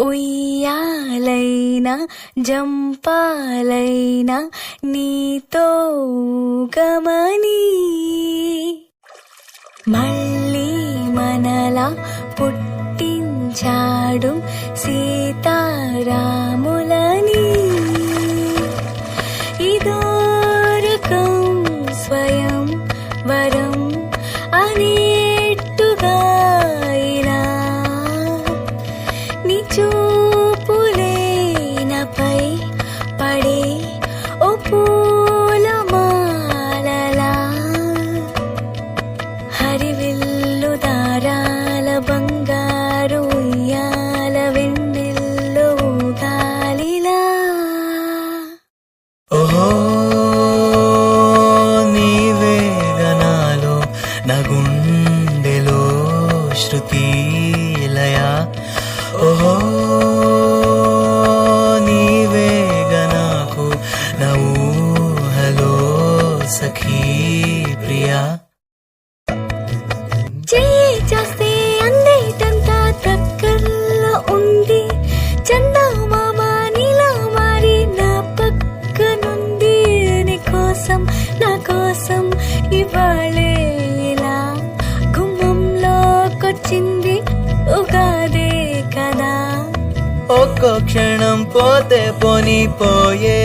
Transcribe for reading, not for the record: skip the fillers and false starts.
ఉయ్యాలైనా జంపాలైనా నీతో గమని మళ్ళీ మనలా పుట్టించాడు సీతారాములని ఇదోరకం స్వయం వరం అనేట్టుగా ఇలా నీ చూపులే నాపై పడే ఓ పూలమాలలా హరివిల్లు దారాల బంగారు ఉయ్యాల వెన్నెల్లో గాలిలా ఓహో నీవే గనాలో నా గుండెలో శృతి లయ ఓహో నీవే గనాకు నా ఊహలో సఖీ ప్రియా చెయ్యి చేస్తే అందేటంతా దగ్గరలో ఉంది చందమామ నీలా మారి నా పక్కనుంది నా కోసం ఇవాళే ఇలా గుమ్మంలోకొచ్చింది ఉగాదే కదా ఒక్కో క్షణం పోతే పోనీ పోయే